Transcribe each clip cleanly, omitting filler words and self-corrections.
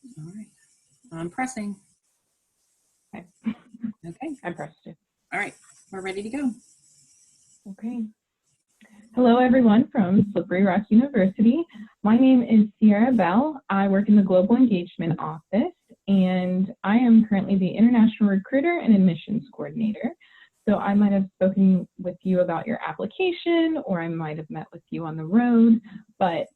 All right. I'm pressing. Okay. Okay. I pressed it. All right. We're ready to go. Okay. Hello, everyone from Slippery Rock University. My name is Sierra Bell. I work in the Global Engagement Office, and I am currently the International Recruiter and Admissions Coordinator. So I might have spoken with you about your application, or I might have met with you on the road, but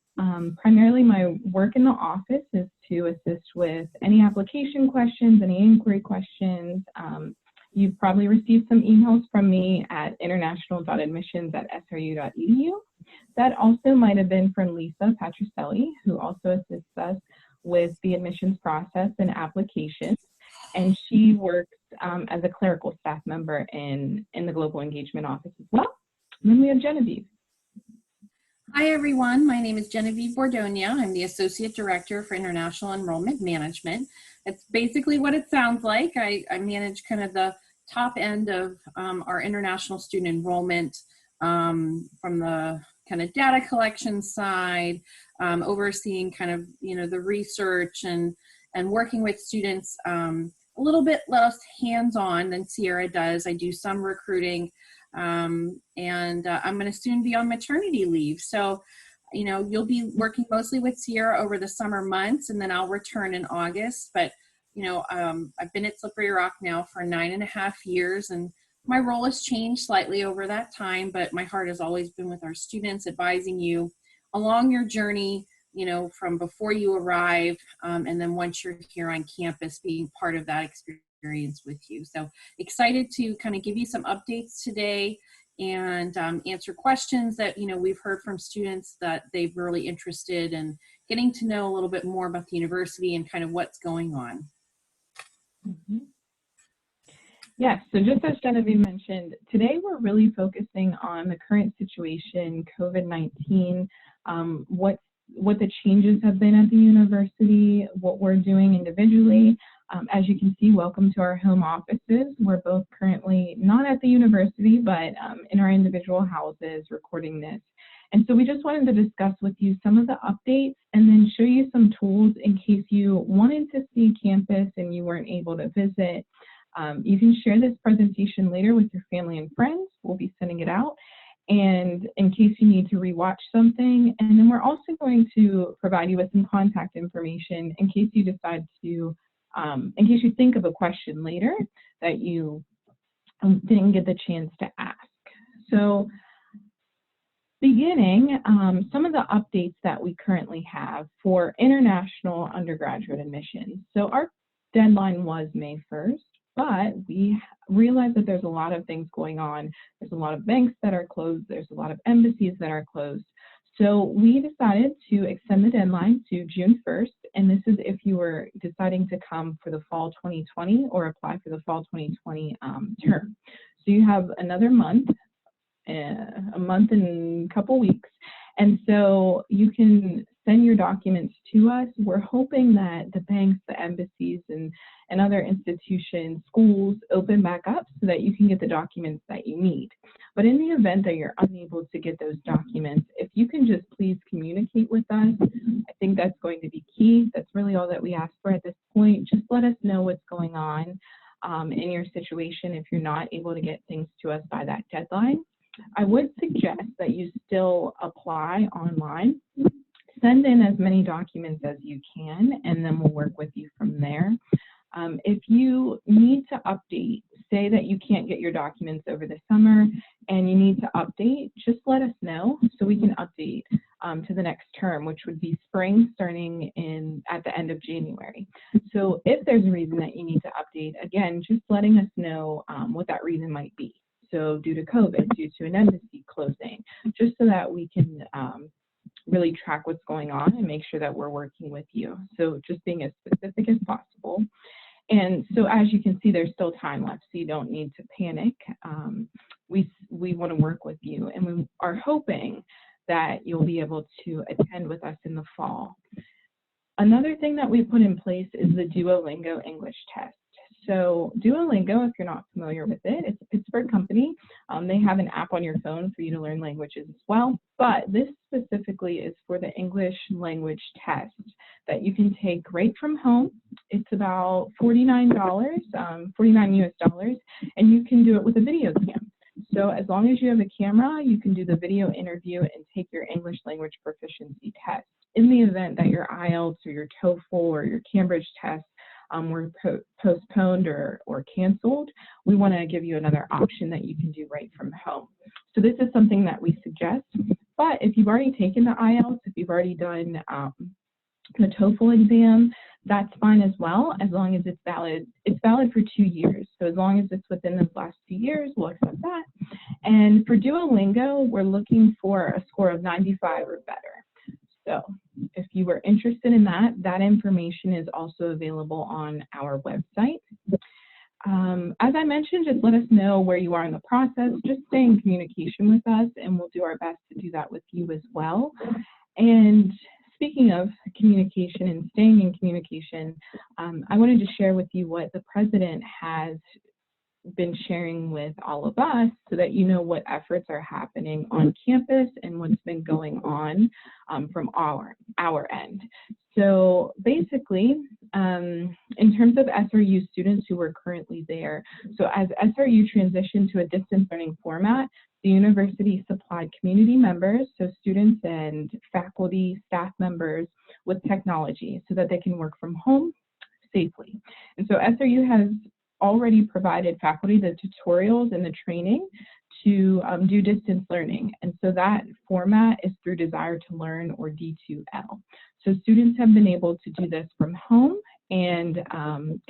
primarily my work in the office is to assist with any application questions, any inquiry questions. You've probably received some emails from me at international.admissions@sru.edu. That also might have been from Lisa Patricelli, who also assists us with the admissions process and applications. And she works as a clerical staff member in the Global Engagement Office as well. And then we have Genevieve. Hi, everyone. My name is Genevieve Bordonia. I'm the Associate Director for International Enrollment Management. It's basically what it sounds like. I manage kind of the top end of our international student enrollment from the kind of data collection side, overseeing kind of, the research and working with students a little bit less hands-on than Sierra does. I do some recruiting. I'm going to soon be on maternity leave. So, you'll be working mostly with Sierra over the summer months, and then I'll return in August. But, I've been at Slippery Rock now for 9.5 years, and my role has changed slightly over that time, but my heart has always been with our students, advising you along your journey, from before you arrive, and then once you're here on campus, being part of that experience with you. So excited to kind of give you some updates today and answer questions that we've heard from students that they've really interested in getting to know a little bit more about the university and kind of what's going on. Mm-hmm. Yes, so just as Genevieve mentioned, today we're really focusing on the current situation, COVID-19, what the changes have been at the university, what we're doing individually. As you can see, welcome to our home offices. We're both currently not at the university, but in our individual houses recording this. And so we just wanted to discuss with you some of the updates and then show you some tools in case you wanted to see campus and you weren't able to visit. You can share this presentation later with your family and friends. We'll be sending it out. And in case you need to rewatch something, and then we're also going to provide you with some contact information in case you decide to, in case you think of a question later that you didn't get the chance to ask. So beginning, some of the updates that we currently have for international undergraduate admissions. So our deadline was May 1st. But we realize that there's a lot of things going on. There's a lot of banks that are closed. There's a lot of embassies that are closed. So we decided to extend the deadline to June 1st. And this is if you were deciding to come for the fall 2020 or apply for the fall 2020 term. So you have another month, a month and a couple weeks. And so you can send your documents to us. We're hoping that the banks, the embassies, and other institutions, schools open back up so that you can get the documents that you need. But in the event that you're unable to get those documents, if you can just please communicate with us, I think that's going to be key. That's really all that we ask for at this point. Just let us know what's going on in your situation if you're not able to get things to us by that deadline. I would suggest that you still apply online. Send in as many documents as you can, and then we'll work with you from there. If you need to update, say that you can't get your documents over the summer and you need to update, just let us know so we can update to the next term, which would be spring starting at the end of January. So if there's a reason that you need to update, again, just letting us know what that reason might be. So due to COVID, due to an embassy closing, just so that we can really track what's going on and make sure that we're working with you. So just being as specific as possible. And so as you can see, there's still time left, so you don't need to panic. We want to work with you, and we are hoping that you'll be able to attend with us in the fall. Another thing that we put in place is the Duolingo English test. So Duolingo, if you're not familiar with it, it's a Pittsburgh company. They have an app on your phone for you to learn languages as well, but this specifically is for the English language test that you can take right from home. It's about $49, 49 US dollars, and you can do it with a video cam. So as long as you have a camera, you can do the video interview and take your English language proficiency test. In the event that your IELTS or your TOEFL or your Cambridge test were postponed or canceled, we want to give you another option that you can do right from home. So this is something that we suggest. But if you've already taken the IELTS, if you've already done the TOEFL exam, that's fine as well, as long as it's valid. It's valid for 2 years. So as long as it's within those last 2 years, we'll accept that. And for Duolingo, we're looking for a score of 95 or better. So if you were interested in that, that information is also available on our website. As I mentioned, just let us know where you are in the process. Just stay in communication with us, and we'll do our best to do that with you as well. And speaking of communication and staying in communication, I wanted to share with you what the president has been sharing with all of us so that you know what efforts are happening on campus and what's been going on from our end. So basically, in terms of SRU students who are currently there, so as SRU transitioned to a distance learning format, the university supplied community members, so students and faculty, staff members, with technology so that they can work from home safely. And so SRU has already provided faculty the tutorials and the training to do distance learning. And so that format is through Desire to Learn, or D2L. So students have been able to do this from home and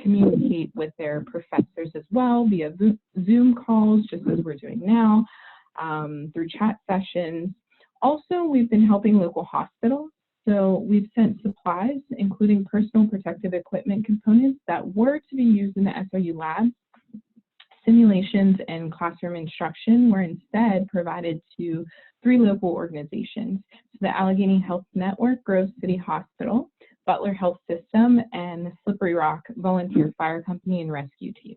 communicate with their professors as well via Zoom calls, just as we're doing now, through chat sessions. Also, we've been helping local hospitals. So we've sent supplies, including personal protective equipment components that were to be used in the SRU labs. Simulations and classroom instruction were instead provided to 3 local organizations: so the Allegheny Health Network, Grove City Hospital, Butler Health System, and the Slippery Rock Volunteer Fire Company and Rescue Team.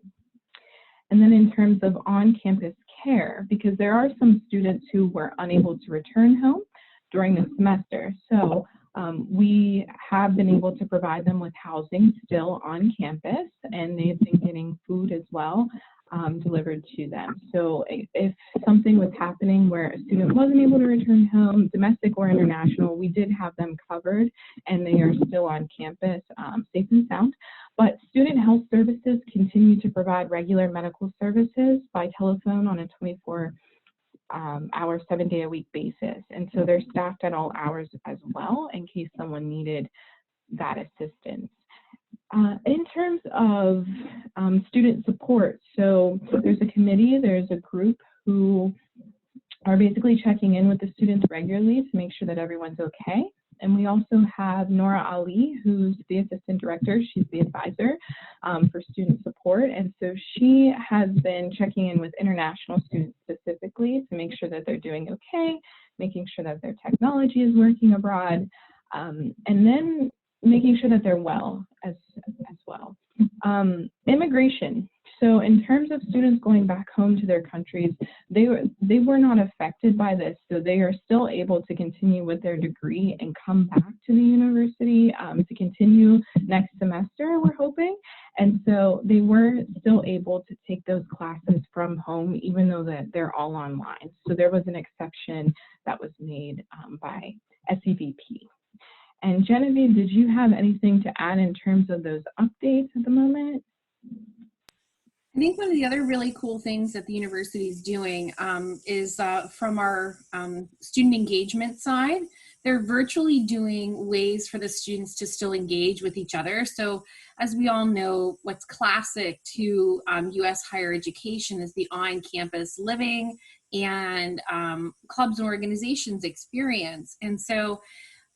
And then in terms of on-campus care, because there are some students who were unable to return home during the semester, so we have been able to provide them with housing still on campus, and they've been getting food as well delivered to them. So if something was happening where a student wasn't able to return home, domestic or international, we did have them covered, and they are still on campus, safe and sound. But Student Health Services continue to provide regular medical services by telephone on a 24-hour, 7-day-a-week basis. And so they're staffed at all hours as well in case someone needed that assistance. In terms of student support, so there's a committee, there's a group who are basically checking in with the students regularly to make sure that everyone's okay. And we also have Nora Ali, who's the assistant director. She's the advisor for student support. And so she has been checking in with international students specifically to make sure that they're doing okay, making sure that their technology is working abroad, and then making sure that they're well as well. Immigration. So in terms of students going back home to their countries, they were not affected by this. So they are still able to continue with their degree and come back to the university to continue next semester, we're hoping. And so they were still able to take those classes from home, even though they're all online. So there was an exception that was made by SEVP. And Genevieve, did you have anything to add in terms of those updates at the moment? I think one of the other really cool things that the university is doing is from our student engagement side, they're virtually doing ways for the students to still engage with each other. So as we all know, what's classic to US higher education is the on-campus living and clubs and organizations experience. And so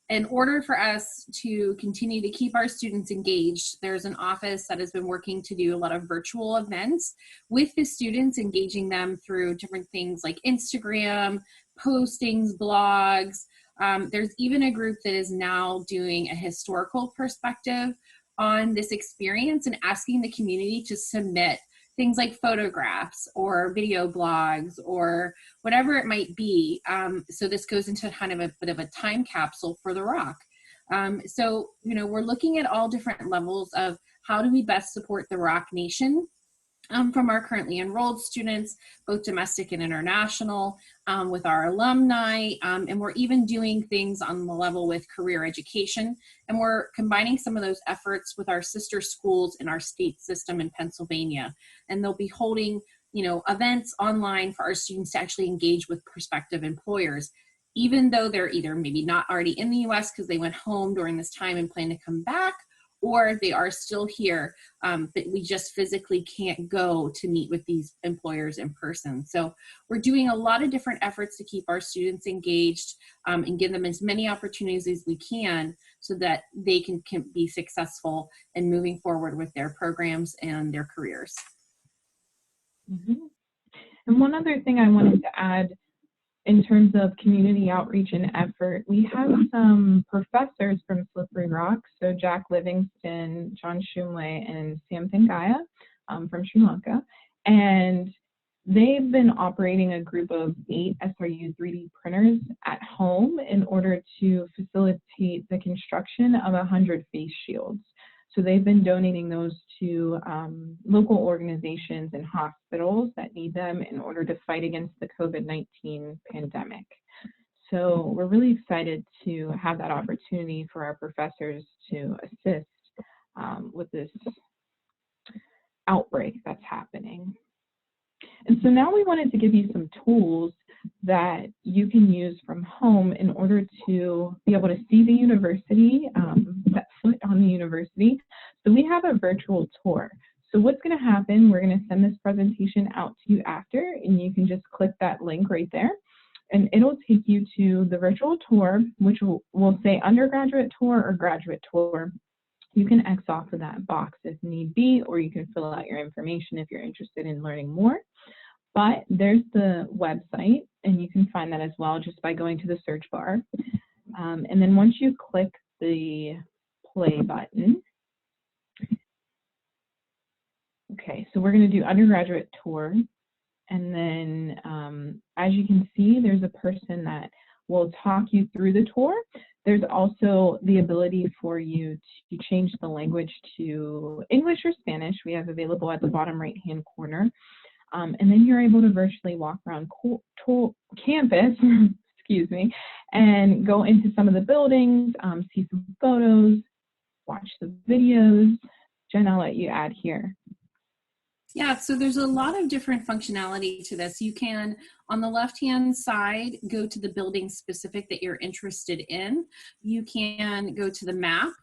in order for us to continue to keep our students engaged, there's an office that has been working to do a lot of virtual events with the students, engaging them through different things like Instagram, postings, blogs. There's even a group that is now doing a historical perspective on this experience and asking the community to submit things like photographs or video blogs or whatever it might be. So this goes into kind of a bit of a time capsule for the Rock. So, we're looking at all different levels of how do we best support the Rock Nation from our currently enrolled students, both domestic and international, with our alumni, and we're even doing things on the level with career education. And we're combining some of those efforts with our sister schools in our state system in Pennsylvania. And they'll be holding, events online for our students to actually engage with prospective employers, even though they're either maybe not already in the US because they went home during this time and plan to come back, or they are still here, but we just physically can't go to meet with these employers in person. So we're doing a lot of different efforts to keep our students engaged and give them as many opportunities as we can so that they can be successful in moving forward with their programs and their careers. Mm-hmm. And one other thing I wanted to add in terms of community outreach and effort, we have some professors from Slippery Rock, so Jack Livingston, John Shumway, and Sam Thangaya from Sri Lanka. And they've been operating a group of 8 SRU 3D printers at home in order to facilitate the construction of 100 face shields. So they've been donating those to local organizations and hospitals that need them in order to fight against the COVID-19 pandemic. So we're really excited to have that opportunity for our professors to assist with this outbreak that's happening. And so now we wanted to give you some tools that you can use from home in order to be able to see the university, set foot on the university. So we have a virtual tour. So what's going to happen, we're going to send this presentation out to you after, and you can just click that link right there. And it'll take you to the virtual tour, which will say undergraduate tour or graduate tour. You can X off of that box if need be, or you can fill out your information if you're interested in learning more. But there's the website, and you can find that as well just by going to the search bar. And then once you click the play button, okay, so we're going to do undergraduate tour. And then as you can see, there's a person that will talk you through the tour. There's also the ability for you to change the language to English or Spanish. We have available at the bottom right-hand corner. And then you're able to virtually walk around campus, excuse me, and go into some of the buildings, see some photos, watch the videos. Jen, I'll let you add here. Yeah, so there's a lot of different functionality to this. You can, on the left-hand side, go to the building specific that you're interested in. You can go to the map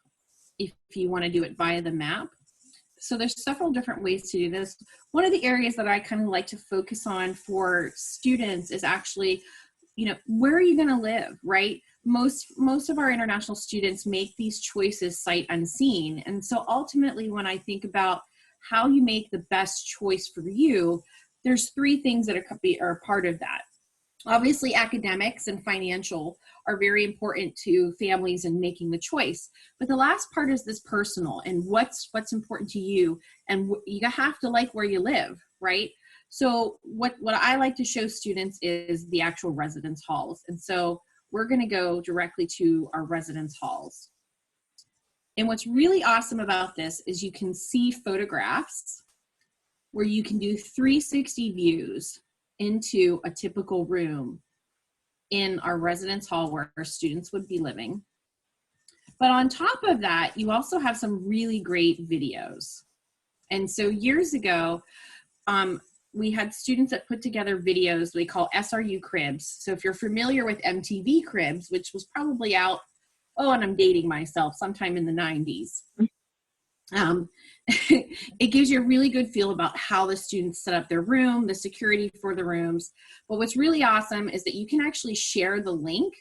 if you want to do it via the map. So there's several different ways to do this. One of the areas that I kind of like to focus on for students is actually, where are you going to live, right? Most of our international students make these choices sight unseen. And so ultimately, when I think about how you make the best choice for you, there's 3 things that are part of that. Obviously, academics and financial are very important to families in making the choice. But the last part is this personal and what's important to you. And you have to like where you live, right? So what I like to show students is the actual residence halls. And so we're going to go directly to our residence halls. And what's really awesome about this is you can see photographs where you can do 360 views into a typical room in our residence hall where our students would be living. But on top of that, you also have some really great videos. And so years ago, we had students that put together videos we call SRU Cribs. So if you're familiar with MTV Cribs, which was probably out, and I'm dating myself, sometime in the 90s. It gives you a really good feel about how the students set up their room, the security for the rooms. But what's really awesome is that you can actually share the link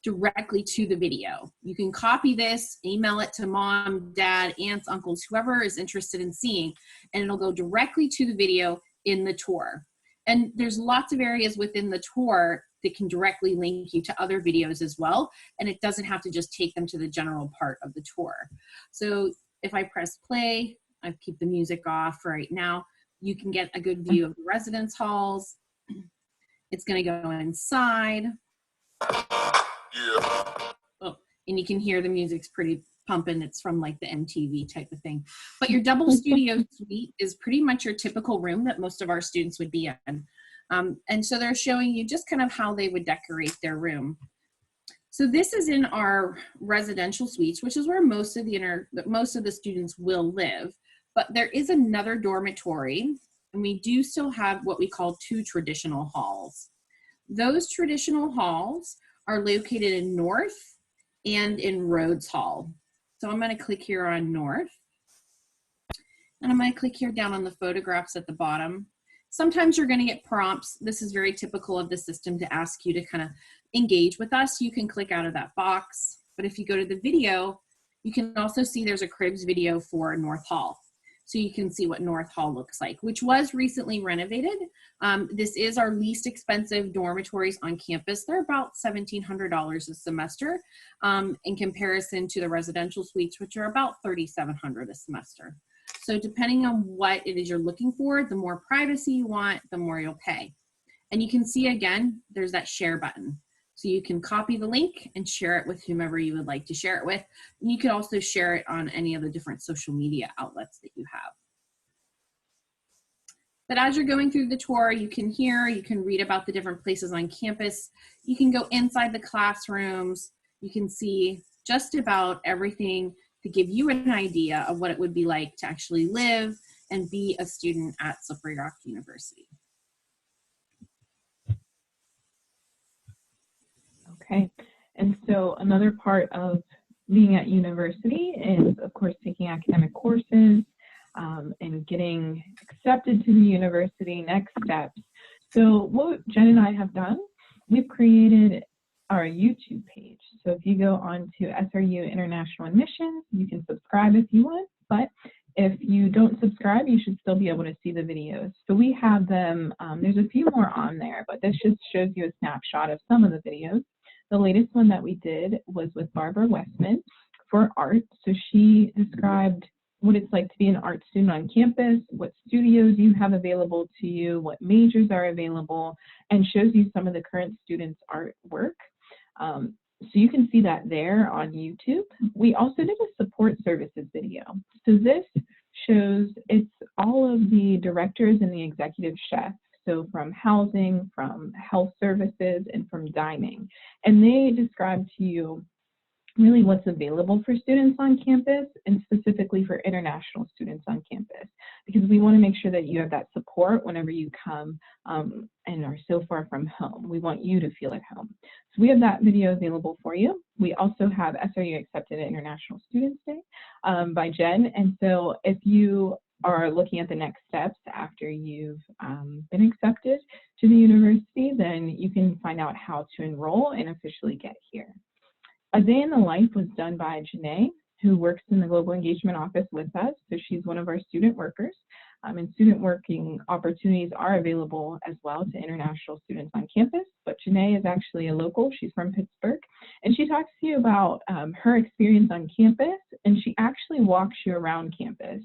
directly to the video. You can copy this, email it to mom, dad, aunts, uncles, whoever is interested in seeing, and it'll go directly to the video in the tour. And there's lots of areas within the tour that can directly link you to other videos as well. And it doesn't have to just take them to the general part of the tour. So if I press play, I keep the music off right now, you can get a good view of the residence halls. It's going to go inside. Oh, and you can hear the music's pretty pumping. It's from like the MTV type of thing. But your double studio suite is pretty much your typical room that most of our students would be in. And so they're showing you just kind of how they would decorate their room. So this is in our residential suites, which is where most of the students will live. But there is another dormitory, and we do still have what we call 2 traditional halls. Those traditional halls are located in North and in Rhodes Hall. So I'm going to click here on North, and I'm going to click here down on the photographs at the bottom. Sometimes you're going to get prompts. This is very typical of the system to ask you to kind of engage with us. You can click out of that box, but if you go to the video, you can also see there's a cribs video for North Hall. So you can see what North Hall looks like, which was recently renovated. This is our least expensive dormitories on campus. They're about $1,700 a semester in comparison to the residential suites, which are about $3,700 a semester. So depending on what it is you're looking for, the more privacy you want, the more you'll pay. And you can see again, there's that share button. So you can copy the link and share it with whomever you would like to share it with. And you can also share it on any of the different social media outlets that you have. But as you're going through the tour, you can hear, you can read about the different places on campus. You can go inside the classrooms. You can see just about everything to give you an idea of what it would be like to actually live and be a student at Slippery Rock University. Okay, and so another part of being at university is, of course, taking academic courses and getting accepted to the university, next steps. So what Jen and I have done, we've created our YouTube page. So if you go on to SRU International Admissions, you can subscribe if you want, but if you don't subscribe, you should still be able to see the videos. So we have them, there's a few more on there, but this just shows you a snapshot of some of the videos. The latest one that we did was with Barbara Westman for art. So she described what it's like to be an art student on campus, what studios you have available to you, what majors are available, and shows you some of the current students' artwork. So you can see that there on YouTube. We also did a support services video. So this shows, it's all of the directors and the executive chef. So from housing, from health services, and from dining. And they describe to you really what's available for students on campus, and specifically for international students on campus, because we want to make sure that you have that support whenever you come and are so far from home. We want you to feel at home. So we have that video available for you. We also have SRU Accepted at International Students Day by Jen. And so if you are looking at the next steps after you've been accepted to the university, then you can find out how to enroll and officially get here. A Day in the Life was done by Janae, who works in the Global Engagement Office with us. So she's one of our student workers. And student working opportunities are available as well to international students on campus. But Janae is actually a local. She's from Pittsburgh. And she talks to you about her experience on campus, and she actually walks you around campus.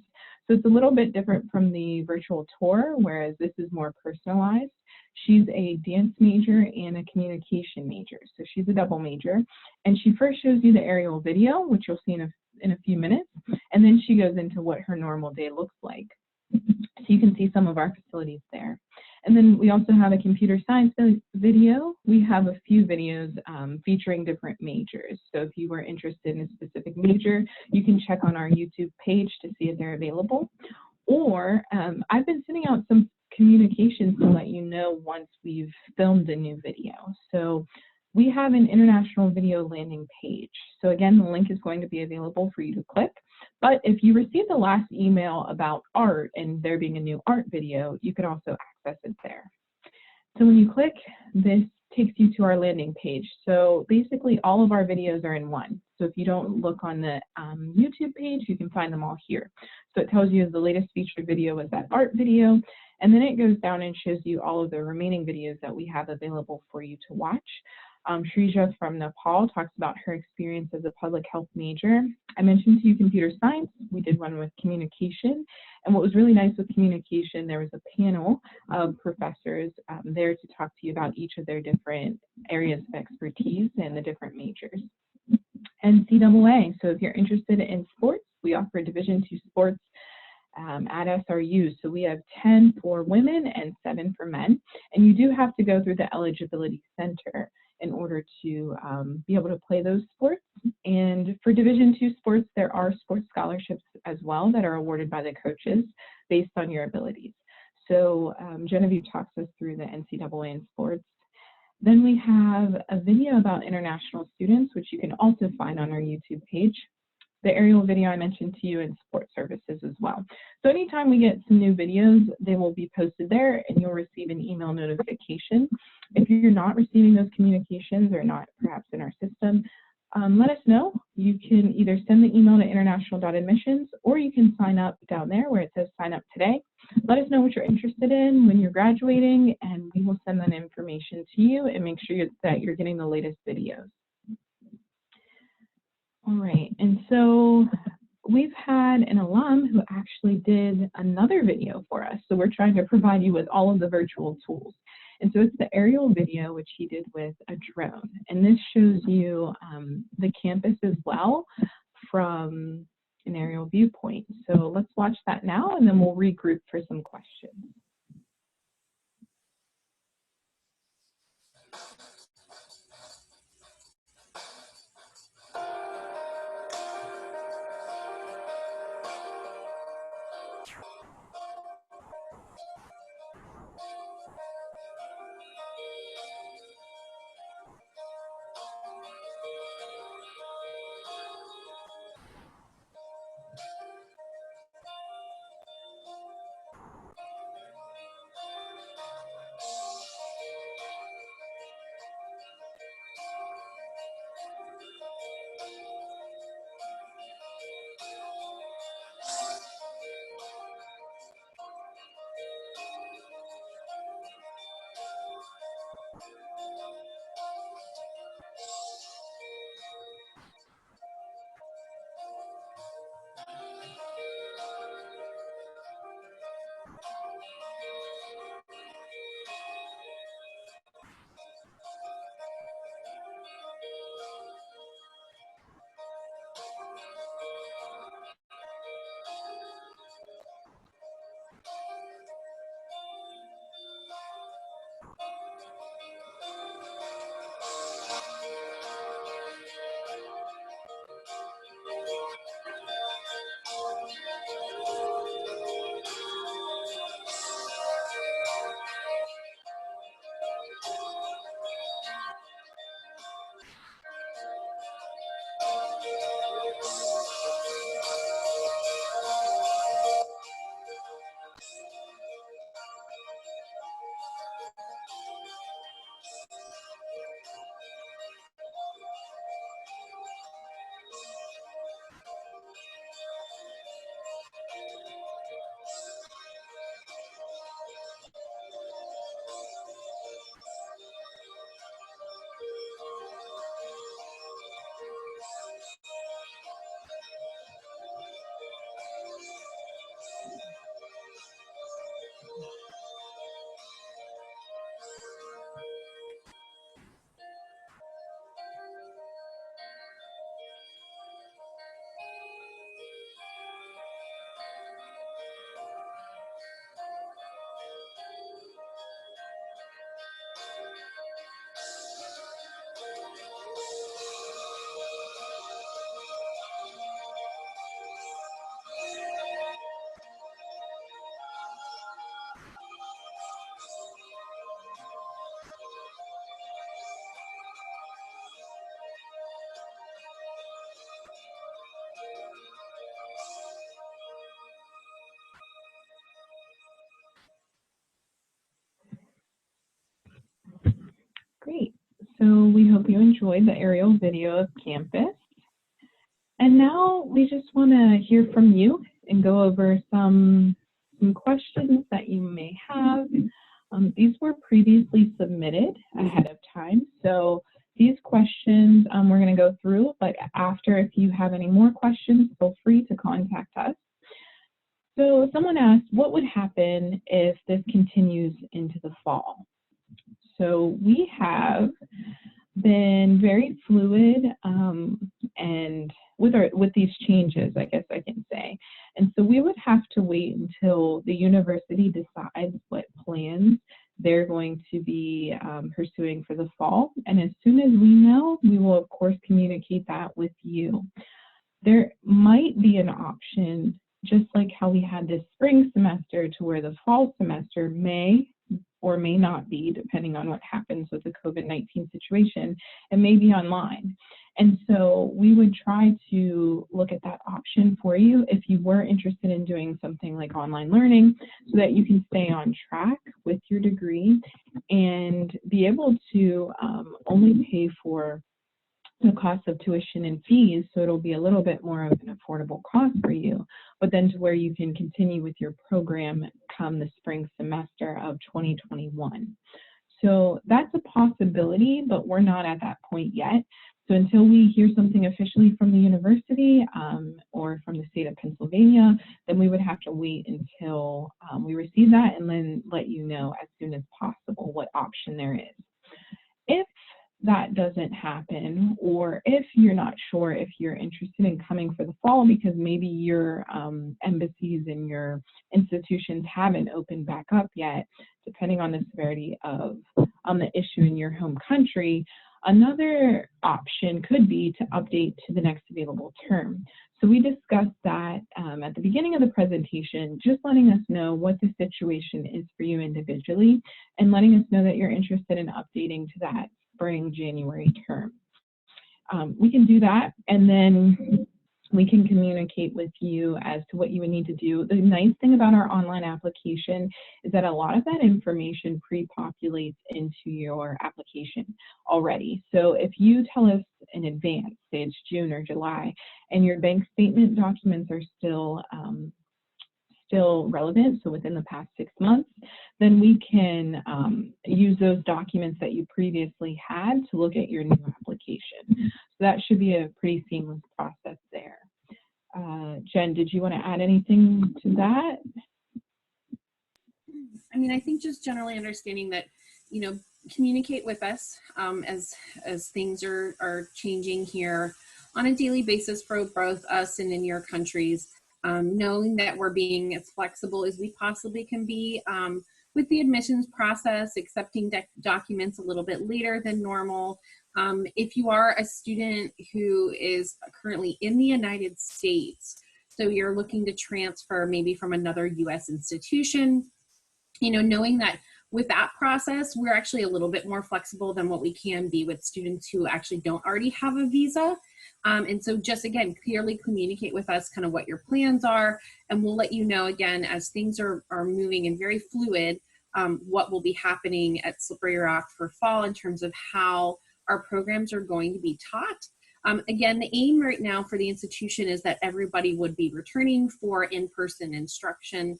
So it's a little bit different from the virtual tour, whereas this is more personalized. She's a dance major and a communication major. So she's a double major. And she first shows you the aerial video, which you'll see in a few minutes. And then she goes into what her normal day looks like. So you can see some of our facilities there. And then we also have a computer science video. We have a few videos featuring different majors. So if you were interested in a specific major, you can check on our YouTube page to see if they're available. Or I've been sending out some communications to let you know once we've filmed a new video. So we have an international video landing page. So again, the link is going to be available for you to click. But if you received the last email about art and there being a new art video, you can also access it there. So when you click, this takes you to our landing page. So basically all of our videos are in one. So if you don't look on the YouTube page, you can find them all here. So it tells you the latest featured video is that art video, and then it goes down and shows you all of the remaining videos that we have available for you to watch. Shrija from Nepal talks about her experience as a public health major. I mentioned to you computer science. We did one with communication. And what was really nice with communication, there was a panel of professors there to talk to you about each of their different areas of expertise and the different majors. NCAA. So if you're interested in sports, we offer Division II sports at SRU. So we have 10 for women and 7 for men. And you do have to go through the eligibility center in order to be able to play those sports. And for Division II sports, there are sports scholarships as well that are awarded by the coaches based on your abilities. So Genevieve talks us through the NCAA in sports. Then we have a video about international students, which you can also find on our YouTube page. The aerial video I mentioned to you in support services as well. So anytime we get some new videos, they will be posted there and you'll receive an email notification. If you're not receiving those communications or not perhaps in our system, let us know. You can either send the email to international.admissions or you can sign up down there where it says sign up today. Let us know what you're interested in when you're graduating and we will send that information to you and make sure that you're getting the latest videos. All right, and so we've had an alum who actually did another video for us. So we're trying to provide you with all of the virtual tools. And so it's the aerial video, which he did with a drone. And this shows you the campus as well from an aerial viewpoint. So let's watch that now, and then we'll regroup for some questions. Great. So we hope you enjoyed the aerial video of campus. And now we just want to hear from you and go over some questions that you may have. These were previously submitted ahead of time. So these questions we're going to go through, but after, if you have any more questions, feel free to contact us. So someone asked, what would happen if this continues into the fall? So we have been very fluid with these changes, I guess I can say. And so we would have to wait until the university decides what plans they're going to be pursuing for the fall. And as soon as we know, we will of course communicate that with you. There might be an option, just like how we had this spring semester, to where the fall semester may or may not be, depending on what happens with the COVID-19 situation, and may be online. And so we would try to look at that option for you if you were interested in doing something like online learning, so that you can stay on track with your degree and be able to only pay for the cost of tuition and fees, so it'll be a little bit more of an affordable cost for you, but then to where you can continue with your program come the spring semester of 2021. So that's a possibility, but we're not at that point yet. So until we hear something officially from the university or from the state of Pennsylvania, then we would have to wait until we receive that and then let you know as soon as possible what option there is. If that doesn't happen, or if you're not sure if you're interested in coming for the fall because maybe your embassies and your institutions haven't opened back up yet, depending on the severity of the issue in your home country, another option could be to update to the next available term. So we discussed that at the beginning of the presentation, just letting us know what the situation is for you individually and letting us know that you're interested in updating to that spring January term. We can do that, and then we can communicate with you as to what you would need to do. The nice thing about our online application is that a lot of that information pre-populates into your application already. So if you tell us in advance, say it's June or July, and your bank statement documents are still relevant, so within the past 6 months, then we can use those documents that you previously had to look at your new application. So that should be a pretty seamless process there. Jen, did you want to add anything to that? I mean, I think just generally understanding that, you know, communicate with us as things are changing here on a daily basis for both us and in your countries. Knowing that we're being as flexible as we possibly can be with the admissions process, accepting documents a little bit later than normal. If you are a student who is currently in the United States, so you're looking to transfer maybe from another US institution, you know, knowing that with that process, we're actually a little bit more flexible than what we can be with students who actually don't already have a visa. And so just again, clearly communicate with us kind of what your plans are, and we'll let you know again as things are moving and very fluid, what will be happening at Slippery Rock for fall in terms of how our programs are going to be taught. Again, the aim right now for the institution is that everybody would be returning for in-person instruction.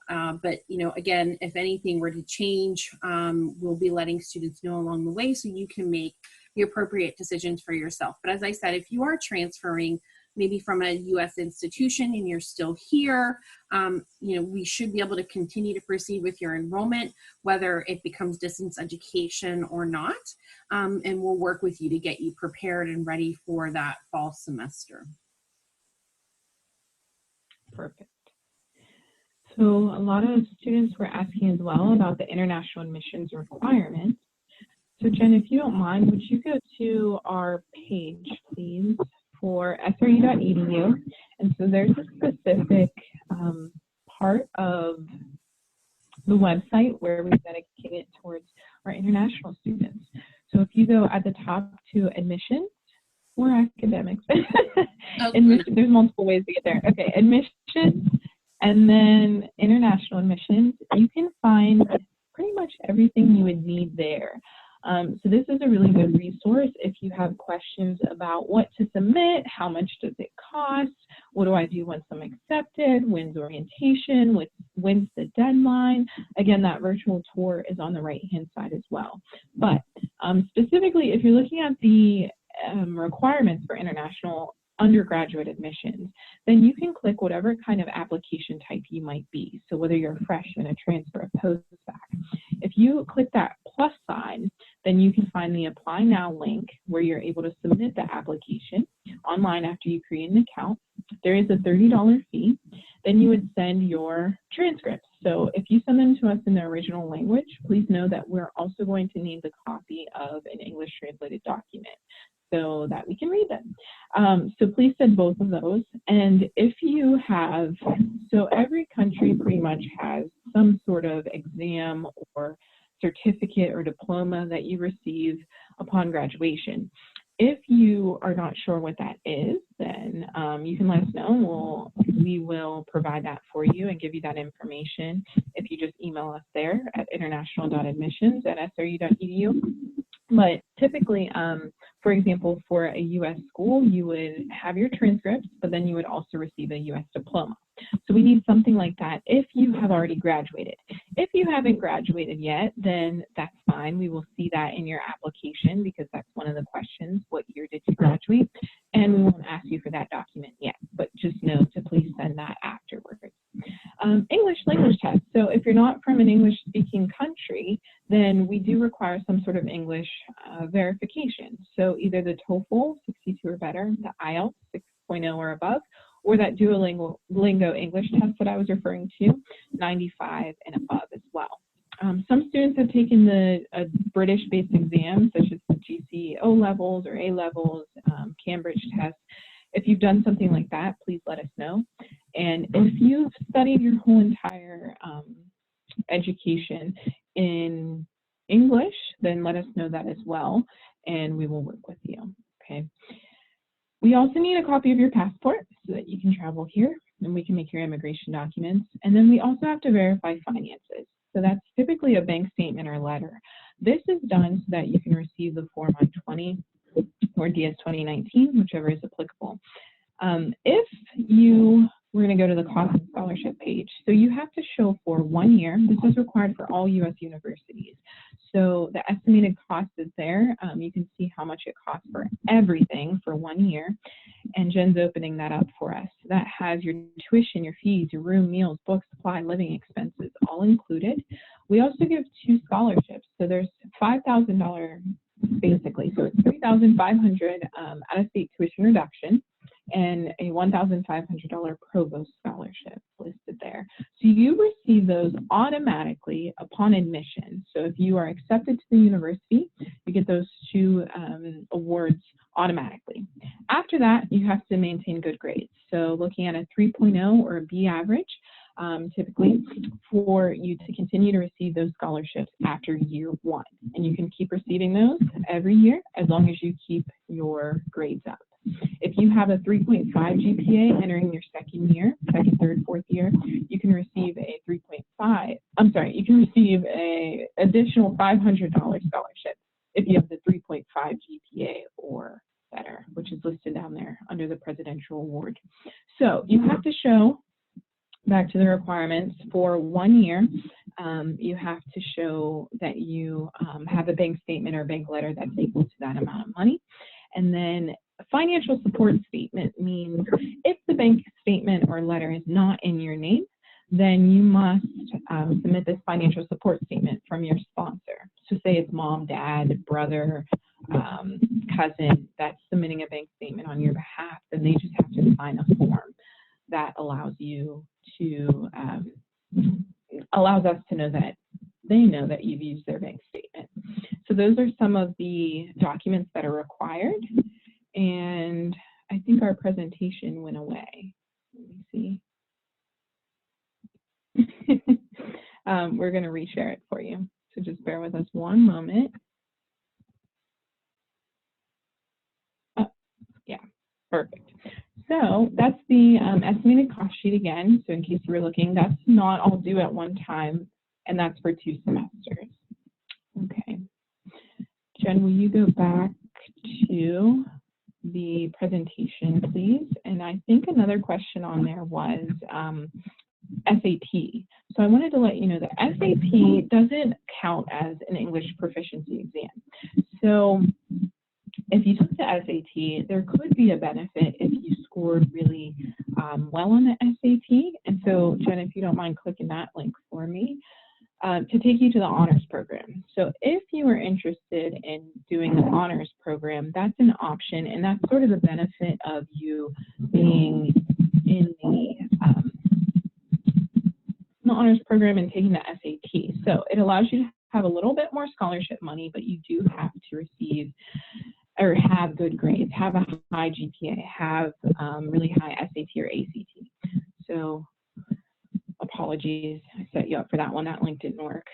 But, you know, again, if anything were to change, we'll be letting students know along the way so you can make the appropriate decisions for yourself. But as I said, if you are transferring maybe from a U.S. institution and you're still here, you know, we should be able to continue to proceed with your enrollment, whether it becomes distance education or not. And we'll work with you to get you prepared and ready for that fall semester. Perfect. So a lot of students were asking as well about the international admissions requirements. So Jen, if you don't mind, would you go to our page, please, for sru.edu? And so there's a specific part of the website where we dedicate it towards our international students. So if you go at the top to admissions, or academics, admissions, there's multiple ways to get there. Okay, admissions, and then international admissions, you can find pretty much everything you would need there. So this is a really good resource if you have questions about what to submit, how much does it cost, what do I do once I'm accepted, when's orientation, when's the deadline. Again, that virtual tour is on the right-hand side as well. But specifically, if you're looking at the requirements for international undergraduate admissions, then you can click whatever kind of application type you might be. So whether you're a freshman, a transfer, a post-bac, if you click that plus sign, then you can find the Apply Now link where you're able to submit the application online after you create an account. There is a $30 fee. Then you would send your transcripts. So if you send them to us in the original language, please know that we're also going to need the copy of an English translated document so that we can read them. So please send both of those. And if you have, so every country pretty much has some sort of exam or certificate or diploma that you receive upon graduation. If you are not sure what that is, then you can let us know. We will provide that for you and give you that information if you just email us there at international.admissions@sru.edu. But typically, for example, for a U.S. school, you would have your transcripts, but then you would also receive a U.S. diploma. So we need something like that if you have already graduated. If you haven't graduated yet, then that's fine. We will see that in your application because that's one of the questions. What year did you graduate? And we won't ask you for that document yet, but just know to please send that afterwards. English language test. So if you're not from an English-speaking country, then we do require some sort of English verification. So either the TOEFL 62 or better, the IELTS 6.0 or above, or that Duolingo English test that I was referring to, 95 and above as well. Some students have taken the British-based exams, such as the GCE levels or A levels, Cambridge test. If you've done something like that, please let us know. And if you've studied your whole entire education in English, then let us know that as well, and we will work with you, okay? We also need a copy of your passport so that you can travel here and we can make your immigration documents. And then we also have to verify finances. So that's typically a bank statement or letter. This is done so that you can receive the Form I-20 or DS 2019, whichever is applicable. If you, we're going to go to the cost and scholarship page. So you have to show for 1 year. This is required for all U.S. universities. So the estimated cost is there. You can see how much it costs for everything for 1 year. And Jen's opening that up for us. That has your tuition, your fees, your room, meals, books, supply, living expenses, all included. We also give 2 scholarships. So there's $5,000 basically. So it's $3,500 out-of-state tuition reduction and a $1,500 provost scholarship listed there. So you receive those automatically upon admission. So if you are accepted to the university, you get those 2 awards automatically. After that, you have to maintain good grades. So looking at a 3.0 or a B average, typically for you to continue to receive those scholarships after year 1. And you can keep receiving those every year as long as you keep your grades up. If you have a 3.5 GPA entering your second year, second, third, fourth year, you can receive a 3.5, I'm sorry, you can receive a additional $500 scholarship if you have the 3.5 GPA or better, which is listed down there under the Presidential Award. So you have to show, back to the requirements, for 1 year, you have to show that you have a bank statement or bank letter that's equal to that amount of money. And then a financial support statement means if the bank statement or letter is not in your name, then you must submit this financial support statement from your sponsor. So say it's mom, dad, brother, cousin that's submitting a bank statement on your behalf, then they just have to sign a form that allows you to, allows us to know that they know that you've used their bank statement. So those are some of the documents that are required. And I think our presentation went away. Let me see. We're going to reshare it for you. So just bear with us one moment. Oh, yeah, perfect. So that's the estimated cost sheet again. So in case you were looking, that's not all due at one time, and that's for 2 semesters. Okay. Jen, will you go back to the presentation, please? And I think another question on there was SAT. So I wanted to let you know that SAT doesn't count as an English proficiency exam. So if you took the SAT, there could be a benefit if you scored really well on the SAT. And so, Jen, if you don't mind clicking that link for me, to take you to the honors program. So if you are interested in doing the honors program, that's an option, and that's sort of the benefit of you being in the honors program and taking the SAT. So it allows you to have a little bit more scholarship money, but you do have to receive or have good grades, have a high GPA, have really high SAT or ACT. So apologies, I set you up for that one. That link didn't work.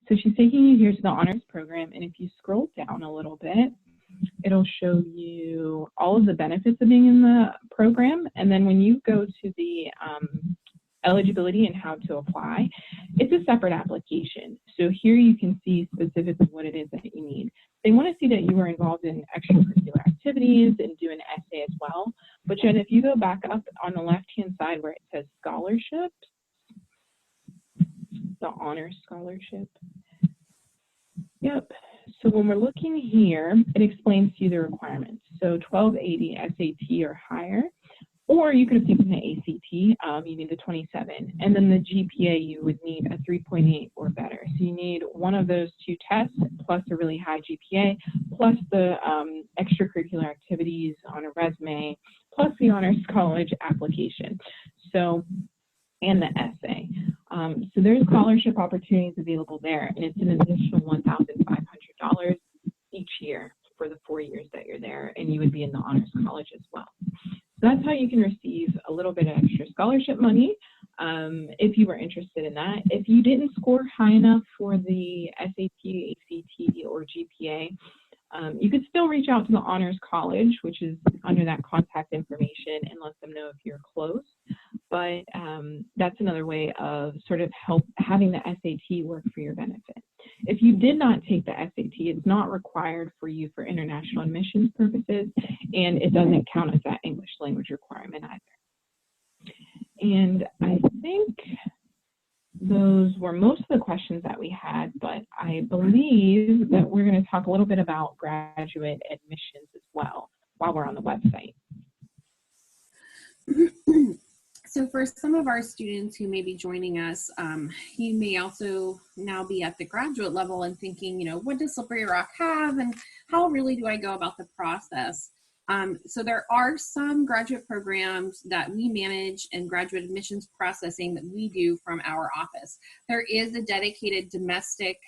So she's taking you here to the honors program, and if you scroll down a little bit, it'll show you all of the benefits of being in the program. And then when you go to the eligibility and how to apply, it's a separate application. So here you can see specifically what it is that you need. They want to see that you were involved in extracurricular activities and do an essay as well. But Jen, if you go back up on the left-hand side where it says scholarships, the honors scholarship. Yep. So when we're looking here, it explains to you the requirements. So 1280 SAT or higher, or you could have taken the ACT, you need the 27. And then the GPA, you would need a 3.8 or better. So you need one of those two tests plus a really high GPA, plus the extracurricular activities on a resume, plus the honors college application. So, and the essay. So there's scholarship opportunities available there, and it's an additional $1,500 each year for the 4 years that you're there, and you would be in the honors college as well. So that's how you can receive a little bit of extra scholarship money if you were interested in that. If you didn't score high enough for the SAT, ACT, or GPA, you could still reach out to the Honors College, which is under that contact information, and let them know if you're close. But that's another way of sort of having the SAT work for your benefit. If you did not take the SAT, it's not required for you for international admissions purposes, and it doesn't count as that English language requirement either. And I think those were most of the questions that we had, but I believe that we're going to talk a little bit about graduate admissions as well while we're on the website. So for some of our students who may be joining us, you may also now be at the graduate level and thinking, you know, what does Slippery Rock have and how really do I go about the process? So there are some graduate programs that we manage and graduate admissions processing that we do from our office. There is a dedicated domestic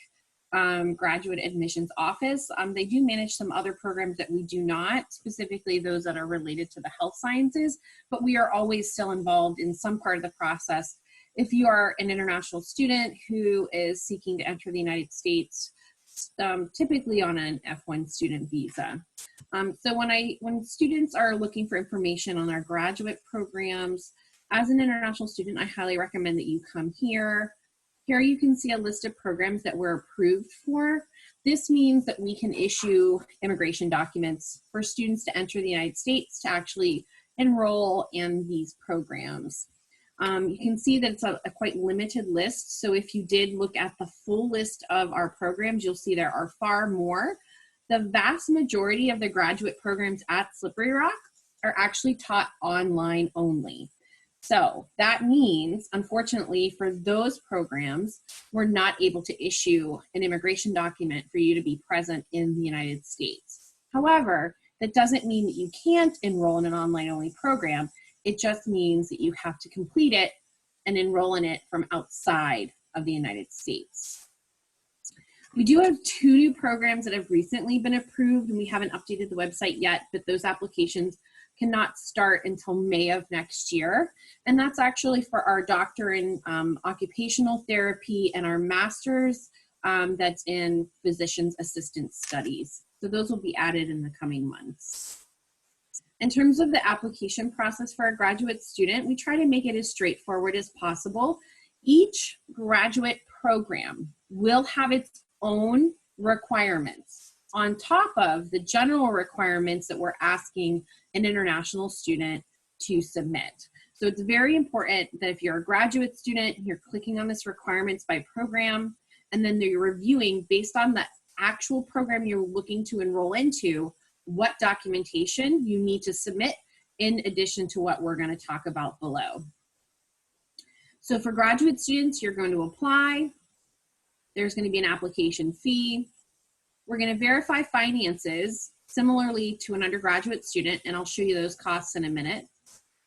graduate admissions office. They do manage some other programs that we do not, specifically those that are related to the health sciences, but we are always still involved in some part of the process. If you are an international student who is seeking to enter the United States, typically on an F1 student visa. So when students are looking for information on our graduate programs, as an international student, I highly recommend that you come here. Here you can see a list of programs that we're approved for. This means that we can issue immigration documents for students to enter the United States to actually enroll in these programs. You can see that it's a quite limited list. So if you did look at the full list of our programs, you'll see there are far more. The vast majority of the graduate programs at Slippery Rock are actually taught online only. So that means, unfortunately, for those programs, we're not able to issue an immigration document for you to be present in the United States. However, that doesn't mean that you can't enroll in an online-only program. It just means that you have to complete it and enroll in it from outside of the United States. We do have 2 new programs that have recently been approved, and we haven't updated the website yet, but those applications cannot start until May of next year. And that's actually for our doctor in occupational therapy and our master's that's in physician's assistant studies. So those will be added in the coming months. In terms of the application process for a graduate student, we try to make it as straightforward as possible. Each graduate program will have its own requirements on top of the general requirements that we're asking an international student to submit. So it's very important that if you're a graduate student, you're clicking on this requirements by program, and then you're reviewing based on the actual program you're looking to enroll into, what documentation you need to submit in addition to what we're going to talk about below. So for graduate students, you're going to apply. There's going to be an application fee. We're going to verify finances similarly to an undergraduate student, and I'll show you those costs in a minute.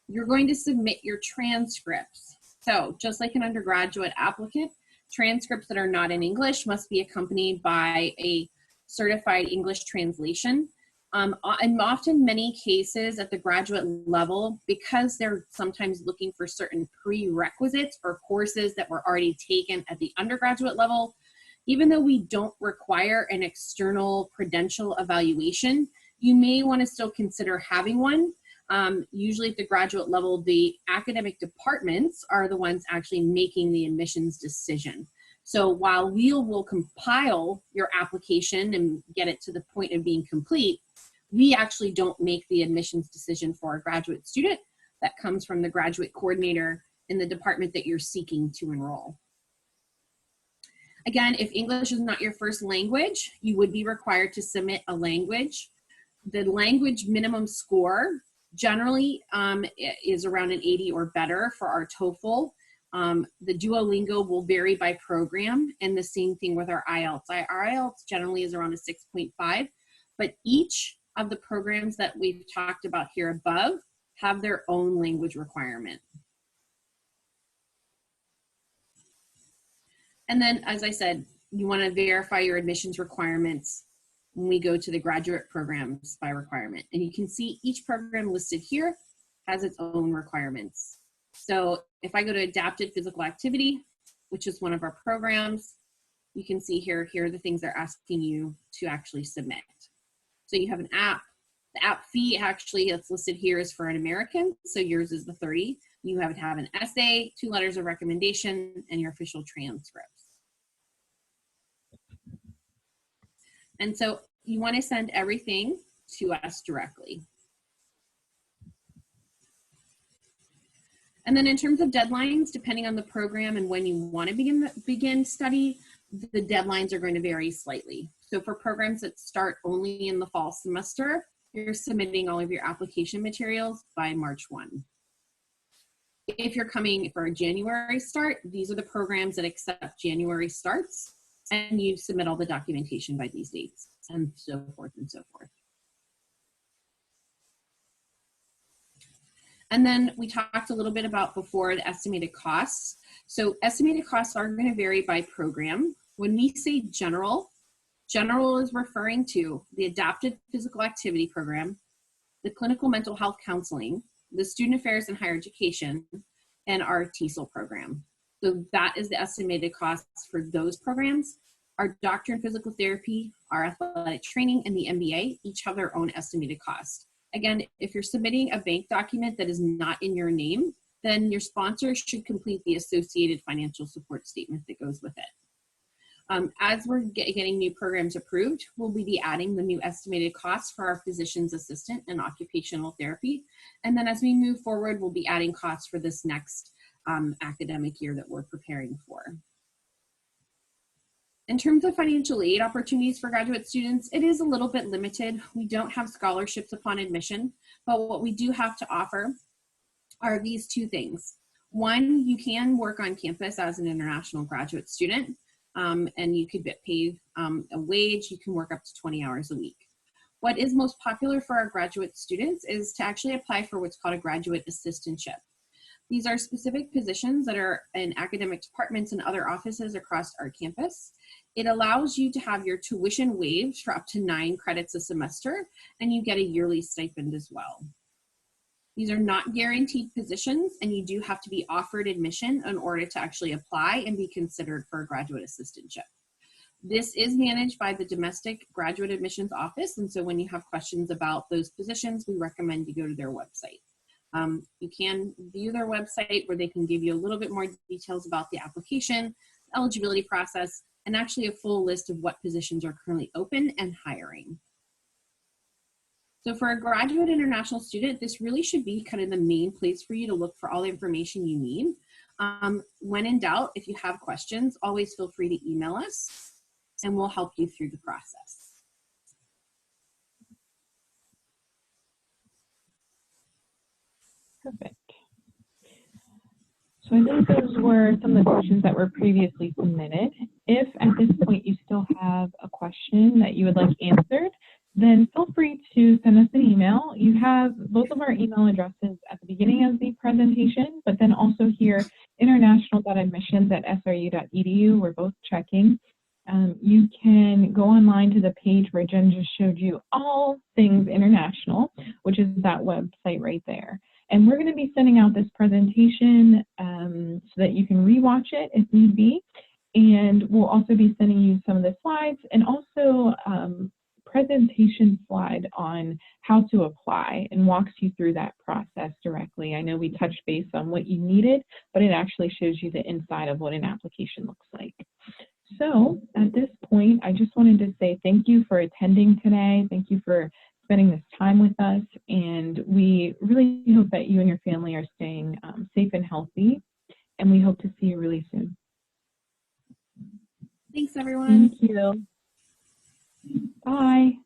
You're going to submit your transcripts. So just like an undergraduate applicant, transcripts that are not in English must be accompanied by a certified English translation. And often many cases at the graduate level, because they're sometimes looking for certain prerequisites or courses that were already taken at the undergraduate level, even though we don't require an external credential evaluation, you may want to still consider having one. Usually at the graduate level, the academic departments are the ones actually making the admissions decision. So while we will compile your application and get it to the point of being complete, we actually don't make the admissions decision for a graduate student. That comes from the graduate coordinator in the department that you're seeking to enroll. Again, if English is not your first language, you would be required to submit a language. The language minimum score generally is around an 80 or better for our TOEFL. The Duolingo will vary by program, and the same thing with our IELTS. Our IELTS generally is around a 6.5, but each of the programs that we've talked about here above have their own language requirement. And then, as I said, you want to verify your admissions requirements when we go to the graduate programs by requirement. And you can see each program listed here has its own requirements. So if I go to adapted physical activity, which is one of our programs, you can see here are the things they're asking you to actually submit. So you have an app. The app fee actually that's listed here is for an American, so yours is the 30. You have to have an essay, 2 letters of recommendation, and your official transcripts. And so you want to send everything to us directly. And then in terms of deadlines, depending on the program and when you want to begin study, the deadlines are going to vary slightly. So for programs that start only in the fall semester, you're submitting all of your application materials by March 1. If you're coming for a January start, these are the programs that accept January starts, and you submit all the documentation by these dates, and so forth and so forth. And then we talked a little bit about before the estimated costs. So estimated costs are going to vary by program. When we say general, general is referring to the adapted physical activity program, the clinical mental health counseling, the student affairs and higher education, and our TESOL program. So that is the estimated costs for those programs. Our doctor in physical therapy, our athletic training, and the MBA each have their own estimated cost. Again, if you're submitting a bank document that is not in your name, then your sponsor should complete the associated financial support statement that goes with it. As we're getting new programs approved, we'll be adding the new estimated costs for our physician's assistant and occupational therapy. And then as we move forward, we'll be adding costs for this next academic year that we're preparing for. In terms of financial aid opportunities for graduate students, it is a little bit limited. We don't have scholarships upon admission, but what we do have to offer are these 2 things. One, you can work on campus as an international graduate student, and you could get paid a wage. You can work up to 20 hours a week. What is most popular for our graduate students is to actually apply for what's called a graduate assistantship. These are specific positions that are in academic departments and other offices across our campus. It allows you to have your tuition waived for up to 9 credits a semester, and you get a yearly stipend as well. These are not guaranteed positions, and you do have to be offered admission in order to actually apply and be considered for a graduate assistantship. This is managed by the Domestic Graduate Admissions Office, and so when you have questions about those positions, we recommend you go to their website. You can view their website where they can give you a little bit more details about the application, eligibility process, and actually a full list of what positions are currently open and hiring. So for a graduate international student, this really should be kind of the main place for you to look for all the information you need. When in doubt, if you have questions, always feel free to email us and we'll help you through the process. Perfect. So I think those were some of the questions that were previously submitted. If at this point you still have a question that you would like answered, then feel free to send us an email. You have both of our email addresses at the beginning of the presentation, but then also here, international.admissions@sru.edu. We're both checking. You can go online to the page where Jen just showed you all things international, which is that website right there. And we're going to be sending out this presentation so that you can rewatch it if need be. And we'll also be sending you some of the slides and also presentation slide on how to apply and walks you through that process directly. I know we touched base on what you needed, but it actually shows you the inside of what an application looks like. So at this point, I just wanted to say thank you for attending today. Thank you for spending this time with us. And we really hope that you and your family are staying safe and healthy. And we hope to see you really soon. Thanks, everyone. Thank you. Bye.